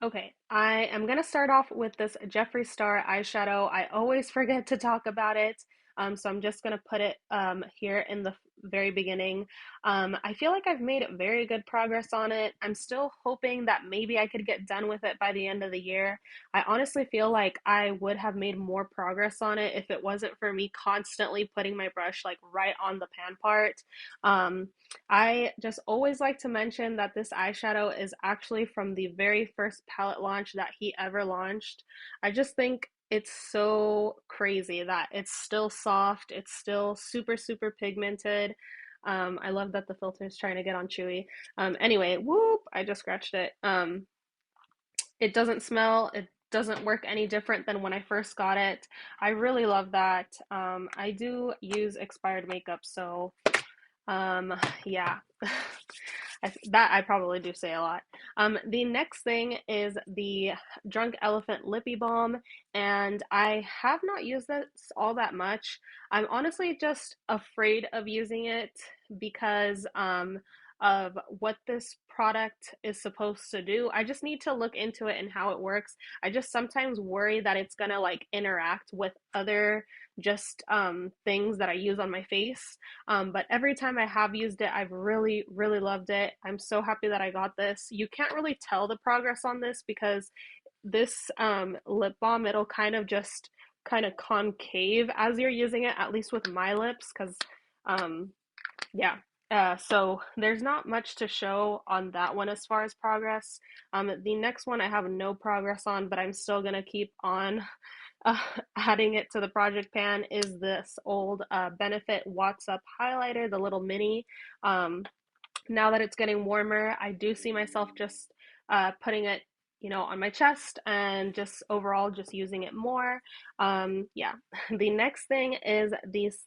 Okay, I am gonna start off with this Jeffree Star eyeshadow. I always forget to talk about it, so I'm just gonna put it here in the very beginning. I feel like I've made very good progress on it. I'm still hoping that maybe I could get done with it by the end of the year. I honestly feel like I would have made more progress on it if it wasn't for me constantly putting my brush like right on the pan part. Um, I just always like to mention that this eyeshadow is actually from the very first palette launch that he ever launched. I just think it's so crazy that it's still soft, it's still super, super pigmented. I love that the filter is trying to get on Chewy. Anyway, whoop, I just scratched it. It doesn't smell, it doesn't work any different than when I first got it. I really love that. I do use expired makeup, so um, yeah, that I probably do say a lot. The next thing is the Drunk Elephant Lippy Balm, and I have not used this all that much. I'm honestly just afraid of using it because of what this product is supposed to do. I just need to look into it and how it works. I just sometimes worry that it's gonna like interact with other just things that I use on my face. But every time I have used it, I've really, really loved it. I'm so happy that I got this. You can't really tell the progress on this because this lip balm, it'll kind of just kind of concave as you're using it, at least with my lips, because um, yeah. So there's not much to show on that one as far as progress. The next one I have no progress on, but I'm still gonna keep on uh, adding it to the project pan is this old Benefit Watts Up highlighter, the little mini. Um, Now that it's getting warmer, I do see myself just putting it, on my chest and just overall just using it more. Yeah. The next thing is this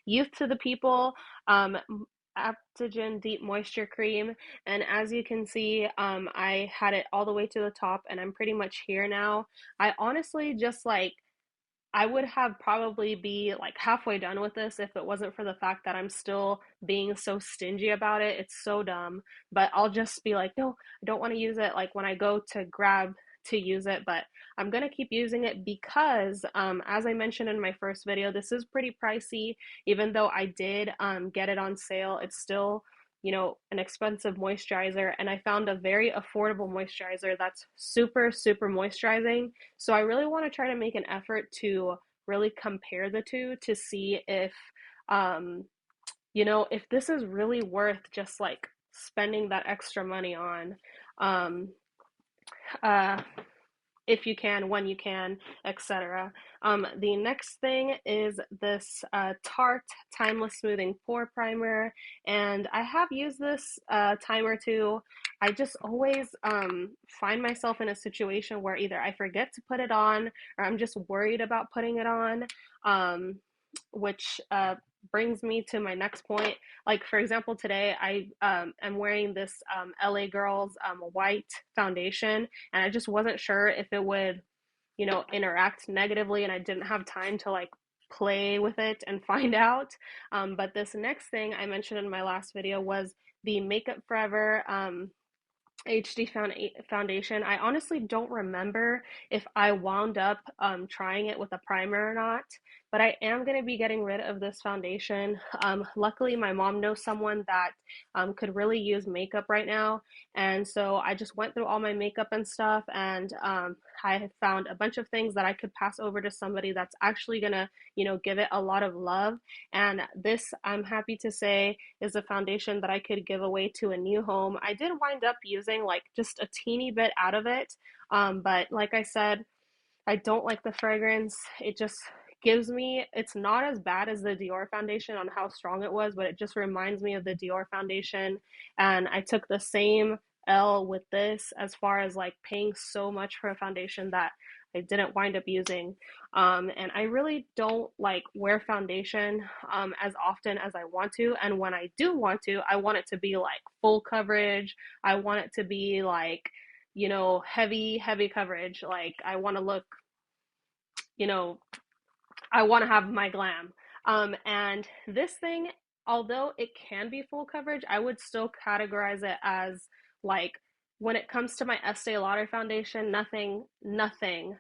Youth to the People um, Aptogen Deep Moisture Cream, and as you can see, I had it all the way to the top, and I'm pretty much here now. I honestly just like I would have probably be like halfway done with this if it wasn't for the fact that I'm still being so stingy about it. It's so dumb, but I'll just be like, no, I don't want to use it like when I go to grab to use it, but I'm gonna keep using it because, as I mentioned in my first video, this is pretty pricey. Even though I did get it on sale, it's still an expensive moisturizer, and I found a very affordable moisturizer that's super, super moisturizing. So I really want to try to make an effort to really compare the two to see um, if this is really worth just like spending that extra money on. Um, uh, if you can, when you can, etc. The next thing is this Tarte Timeless Smoothing Pore Primer, and I have used this time or two. I just always find myself in a situation where either I forget to put it on or I'm just worried about putting it on, um, which brings me to my next point. Like, for example, today I am wearing this LA Girls white foundation, and I just wasn't sure if it would, interact negatively, and I didn't have time to like play with it and find out. But this next thing I mentioned in my last video was the Makeup Forever HD foundation. I honestly don't remember if I wound up trying it with a primer or not, but I am going to be getting rid of this foundation. Luckily, my mom knows someone that could really use makeup right now, and so I just went through all my makeup and stuff, and I have found a bunch of things that I could pass over to somebody that's actually going to, give it a lot of love. And this, I'm happy to say, is a foundation that I could give away to a new home. I did wind up using like just a teeny bit out of it, but like I said, I don't like the fragrance. It just gives me, it's not as bad as the Dior foundation on how strong it was, but it just reminds me of the Dior foundation. And I took the same L with this as far as like paying so much for a foundation that I didn't wind up using. And I really don't like wear foundation as often as I want to. And when I do want to, I want it to be like full coverage. I want it to be like, heavy, heavy coverage. Like I want to look, you know, I want to have my glam. And this thing, although it can be full coverage, I would still categorize it as like when it comes to my Estee Lauder foundation, nothing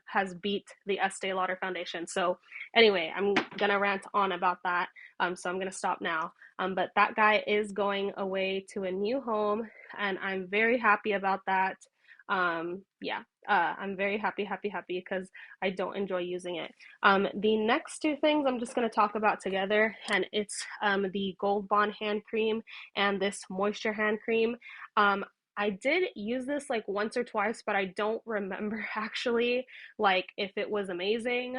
has beat the Estee Lauder foundation. So anyway, I'm gonna rant on about that. So I'm gonna stop now. But that guy is going away to a new home, and I'm very happy about that. Yeah, I'm very happy because I don't enjoy using it. The next two things I'm just going to talk about together, and it's the Gold Bond hand cream and this moisture hand cream. Um, I did use this like once or twice, but I don't remember actually like if it was amazing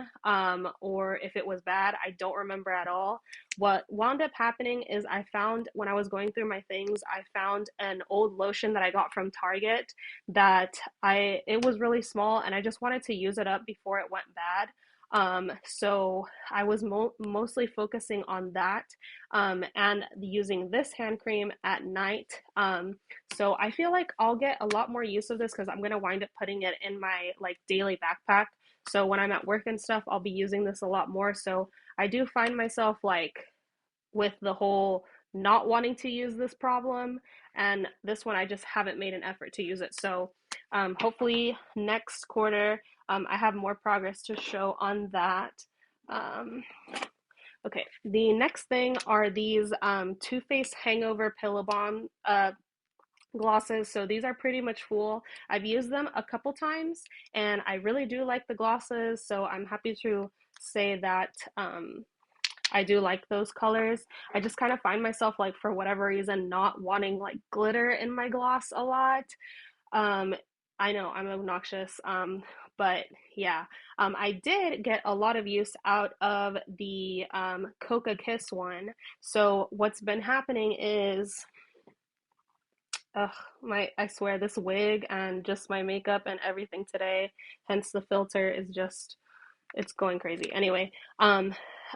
or if it was bad. I don't remember at all. What wound up happening is I found when I was going through my things, I found an old lotion that I got from Target that it was really small and I just wanted to use it up before it went bad. So I was mostly focusing on that and using this hand cream at night. So I feel like I'll get a lot more use of this because I'm gonna wind up putting it in my like daily backpack. So when I'm at work and stuff, I'll be using this a lot more. So I do find myself like with the whole not wanting to use this problem, and this one I just haven't made an effort to use it. So hopefully next quarter I have more progress to show on that. Um, okay, the next thing are these Too Faced Hangover Pillow Balm glosses. So these are pretty much full. I've used them a couple times and I really do like the glosses. So I'm happy to say that I do like those colors. I just kind of find myself like for whatever reason not wanting like glitter in my gloss a lot. Um, I know I'm obnoxious, but yeah, I did get a lot of use out of the Coca Kiss one. So what's been happening is, ugh, I swear this wig and just my makeup and everything today, hence the filter is just it's going crazy. Anyway,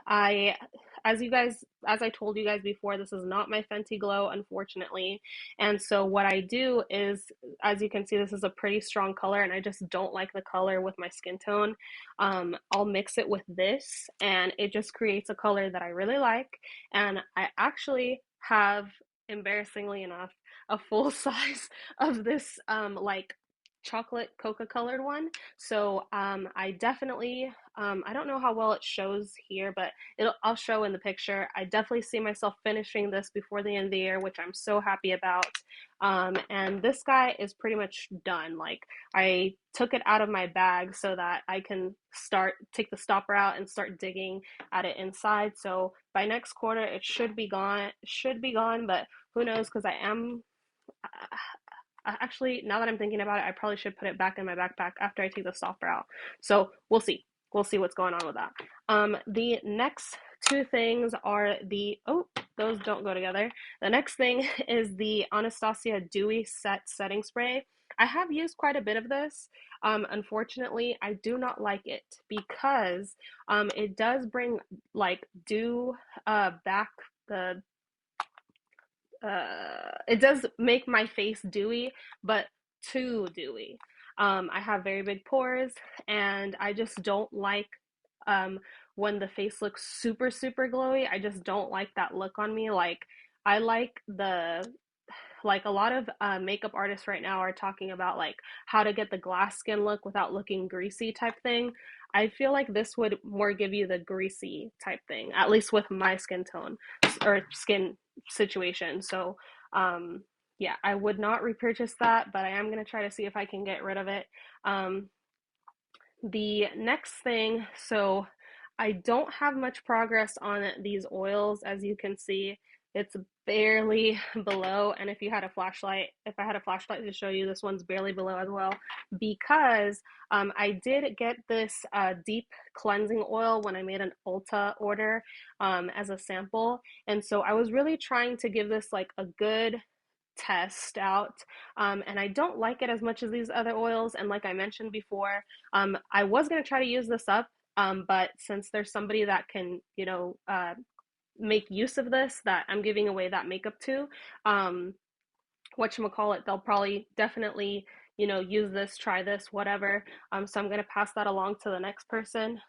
I, as I told you guys before, this is not my Fenty Glow, unfortunately. And so what I do is, as you can see, this is a pretty strong color, and I just don't like the color with my skin tone. I'll mix it with this, and it just creates a color that I really like. And I actually have, embarrassingly enough, a full size of this, like chocolate coca colored one. So I definitely, I don't know how well it shows here, but I'll show in the picture. I definitely see myself finishing this before the end of the year, which I'm so happy about. And this guy is pretty much done. Like I took it out of my bag so that I can take the stopper out and start digging at it inside. So by next quarter, it should be gone. Should be gone, but who knows? Because I am actually, now that I'm thinking about it, I probably should put it back in my backpack after I take the stopper out. So we'll see. We'll see what's going on with that. The next two things are oh, those don't go together. The next thing is the Anastasia Dewy Setting Spray. I have used quite a bit of this. Unfortunately, I do not like it because it does bring like dew back the it does make my face dewy, but too dewy. I have very big pores, and I just don't like um, when the face looks super glowy. I just don't like that look on me. Like I like a lot of makeup artists right now are talking about like how to get the glass skin look without looking greasy type thing. I feel like this would more give you the greasy type thing, at least with my skin tone or skin situation. So yeah, I would not repurchase that, but I am going to try to see if I can get rid of it. Um, the next thing, so I don't have much progress on these oils, as you can see. It's barely below, and if I had a flashlight to show you, this one's barely below as well, because I did get this deep cleansing oil when I made an Ulta order as a sample, and so I was really trying to give this like a good test out, and I don't like it as much as these other oils. And like I mentioned before, I was going to try to use this up, but since there's somebody that can, make use of this, that I'm giving away that makeup to, whatchamacallit, they'll probably definitely, use this, try this, whatever. So I'm going to pass that along to the next person.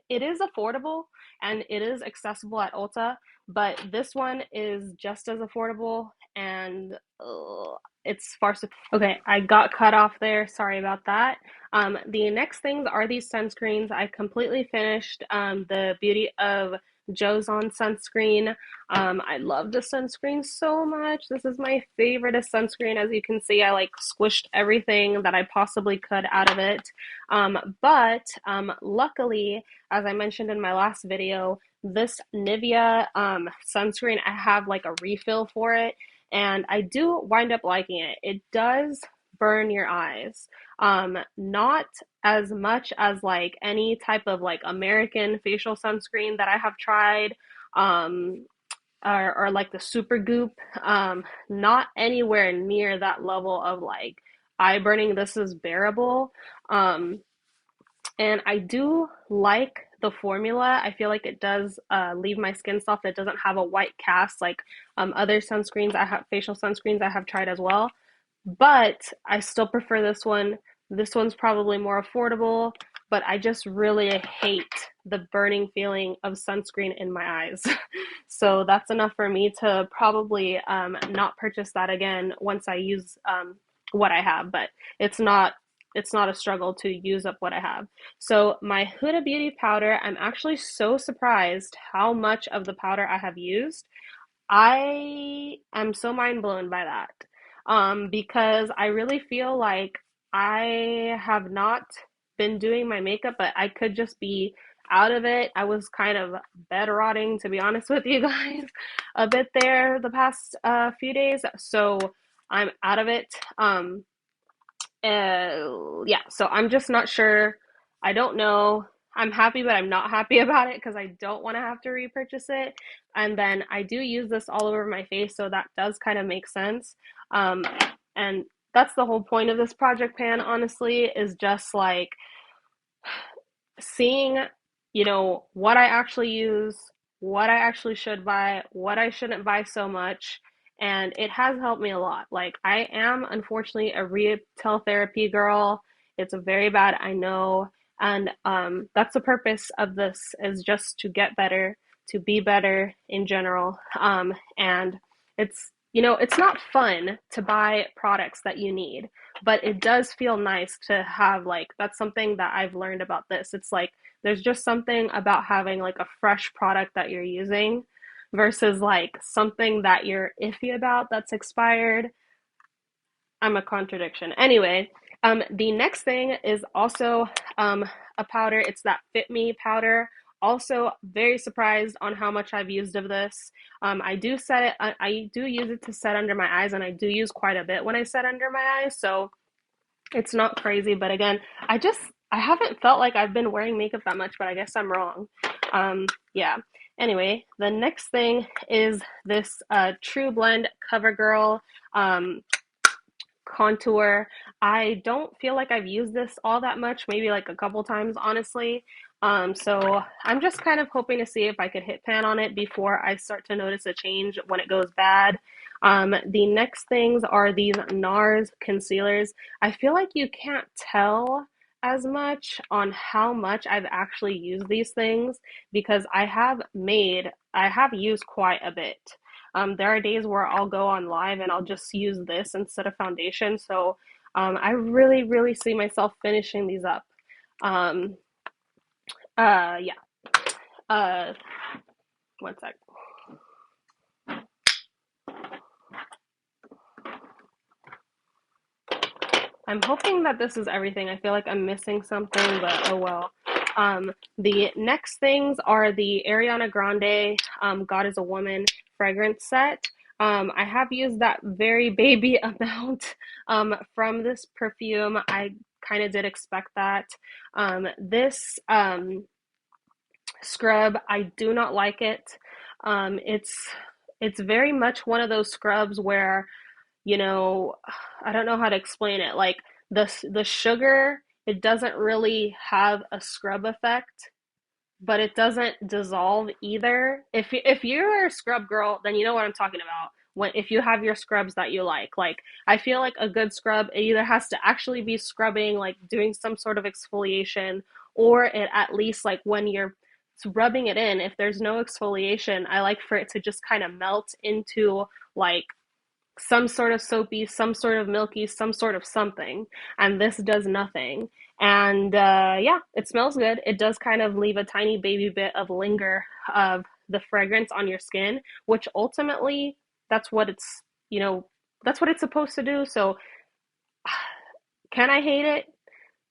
It is affordable and it is accessible at Ulta, but this one is just as affordable, and it's far okay, I got cut off there. Sorry about that. The next things are these sunscreens. I completely finished the Beauty of Joseon sunscreen. I love the sunscreen so much. This is my favoriteest sunscreen. As you can see, I like squished everything that I possibly could out of it. But luckily, as I mentioned in my last video, this Nivea sunscreen, I have like a refill for it, and I do wind up liking it. It does burn your eyes. Not as much as like any type of like American facial sunscreen that I have tried, um, or like the Super Goop. Not anywhere near that level of like eye burning. This is bearable. Um, and I do like the formula. I feel like it does leave my skin soft. It doesn't have a white cast like other sunscreens I have, facial sunscreens I have tried as well. But I still prefer this one. This one's probably more affordable, but I just really hate the burning feeling of sunscreen in my eyes. So that's enough for me to probably not purchase that again once I use what I have. But it's not it's not a struggle to use up what I have. So my Huda Beauty powder, I'm actually so surprised how much of the powder I have used. I am so mind blown by that. Because I really feel like I have not been doing my makeup, but I could just be out of it. I was kind of bed rotting, to be honest with you guys, a bit there the past few days. So I'm out of it. Yeah, so I'm just not sure. I don't know. I'm happy, but I'm not happy about it because I don't want to have to repurchase it. And then I do use this all over my face, so that does kind of make sense. Um, and that's the whole point of this project pan, honestly, is just like seeing, what I actually use, what I actually should buy, what I shouldn't buy so much. And it has helped me a lot. Like, I am unfortunately a retail therapy girl. It's very bad, I know. And that's the purpose of this, is just to get better, to be better in general. And it's not fun to buy products that you need, but it does feel nice to have, like, that's something that I've learned about this. It's like there's just something about having like a fresh product that you're using versus like something that you're iffy about that's expired. I'm a contradiction. Anyway, the next thing is also a powder. It's that Fit Me powder. Also, very surprised on how much I've used of this. I do set it. I do use it to set under my eyes, and I do use quite a bit when I set under my eyes. So it's not crazy, but again, I haven't felt like I've been wearing makeup that much, but I guess I'm wrong. Yeah. Anyway, the next thing is this True Blend CoverGirl contour. I don't feel like I've used this all that much, maybe like a couple times, honestly. So I'm just kind of hoping to see if I could hit pan on it before I start to notice a change when it goes bad. The next things are these NARS concealers. I feel like you can't tell as much on how much I've actually used these things because I have used quite a bit. There are days where I'll go on live and I'll just use this instead of foundation. So I really, really see myself finishing these up. Um, yeah. Uh, One sec. I'm hoping that this is everything. I feel like I'm missing something, but oh well. The next things are the Ariana Grande God is a Woman fragrance set. I have used that very baby amount from this perfume. I kind of did expect that. This scrub, I do not like it. It's very much one of those scrubs where, you know, I don't know how to explain it. Like the sugar, it doesn't really have a scrub effect, but it doesn't dissolve either. If you're a scrub girl, then you know what I'm talking about. When if you have your scrubs that you like I feel like a good scrub, it either has to actually be scrubbing, like doing some sort of exfoliation, or it at least like when you're rubbing it in, if there's no exfoliation, I like for it to just kind of melt into like some sort of soapy, some sort of milky, some sort of something, and this does nothing. And yeah, it smells good. It does kind of leave a tiny baby bit of linger of the fragrance on your skin, which ultimately that's what it's, you know, that's what it's supposed to do. So can I hate it?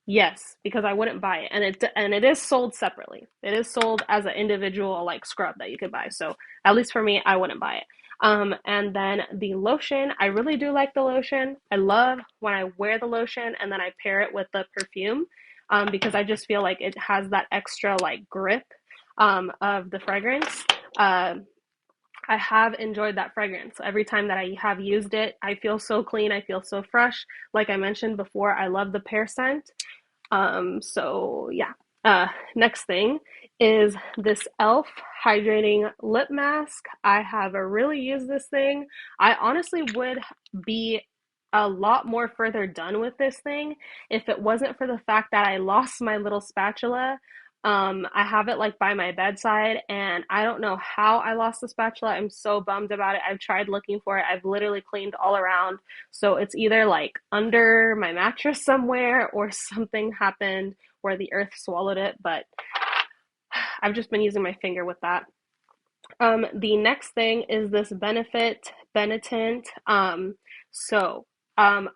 Yes, because I wouldn't buy it, and it is sold separately. It is sold as an individual like scrub that you could buy. So at least for me, I wouldn't buy it. And then the lotion, I really do like the lotion. I love when I wear the lotion and then I pair it with the perfume, because I just feel like it has that extra like grip of the fragrance. I have enjoyed that fragrance. Every time that I have used it, I feel so clean. I feel so fresh. Like I mentioned before, I love the pear scent. So yeah. Next thing is this e.l.f. hydrating lip mask. I have really used this thing. I honestly would be a lot more further done with this thing if it wasn't for the fact that I lost my little spatula. I have it like by my bedside, and I don't know how I lost the spatula. I'm so bummed about it. I've tried looking for it. I've literally cleaned all around. So it's either like under my mattress somewhere or something happened where the earth swallowed it, but I've just been using my finger with that. The next thing is this Benefit Benetint. I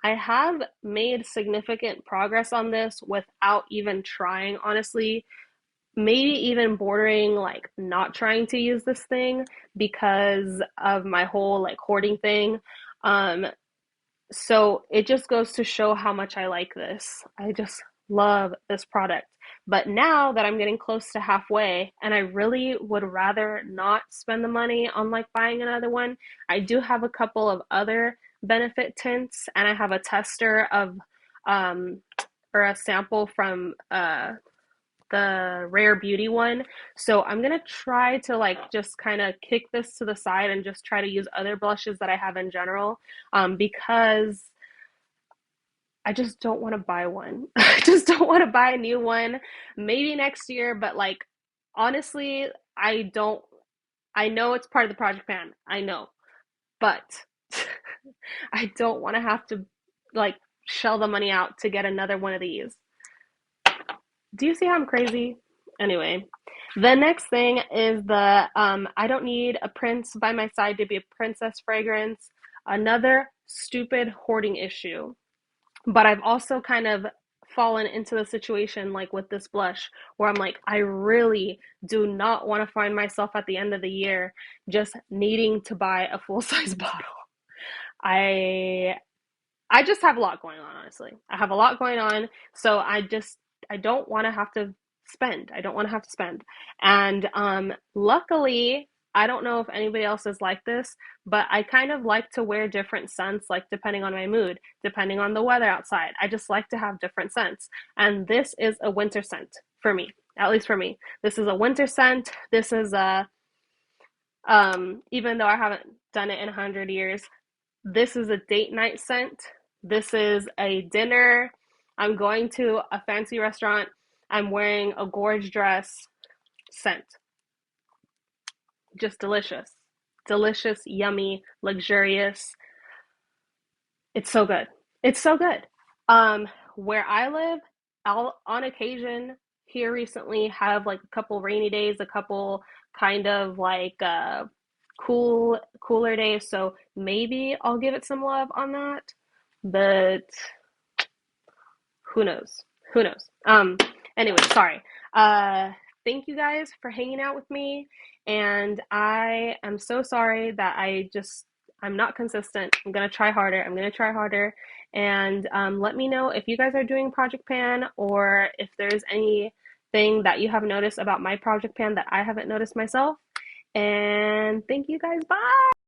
have made significant progress on this without even trying, honestly. Maybe even bordering like not trying to use this thing because of my whole like hoarding thing. Um, so it just goes to show how much I like this. I just love this product. But now that I'm getting close to halfway and I really would rather not spend the money on like buying another one, I do have a couple of other Benefit tints and I have a tester of um or a sample from the Rare Beauty one. So I'm gonna try to like just kind of kick this to the side and just try to use other blushes that I have in general, because I just don't want to buy one. I just don't want to buy a new one. Maybe next year, but like honestly, I don't. I know it's part of the project plan. I know, but I don't want to have to like shell the money out to get another one of these. Do you see how I'm crazy? Anyway, the next thing is the I don't need a prince by my side to be a princess fragrance. Another stupid hoarding issue. But I've also kind of fallen into the situation like with this blush where I'm like, I really do not want to find myself at the end of the year just needing to buy a full size bottle. I I just have a lot going on, honestly. I have a lot going on, so I don't want to have to spend. I don't want to have to spend. And luckily, I don't know if anybody else is like this, but I kind of like to wear different scents, like depending on my mood, depending on the weather outside. I just like to have different scents. And this is a winter scent for me, at least for me. This is a winter scent. This is a even though I haven't done it in 100 years, this is a date night scent. This is a dinner. I'm going to a fancy restaurant. I'm wearing a gorge dress scent. Just delicious. Delicious, yummy, luxurious. It's so good. It's so good. Where I live, I'll on occasion here recently have like a couple rainy days, a couple kind of like cooler days. So maybe I'll give it some love on that. But who knows? Who knows? Anyway, sorry. Uh, thank you guys for hanging out with me. And I am so sorry that I'm not consistent. I'm gonna try harder. I'm gonna try harder. And let me know if you guys are doing Project Pan or if there's anything that you have noticed about my Project Pan that I haven't noticed myself. And thank you guys. Bye.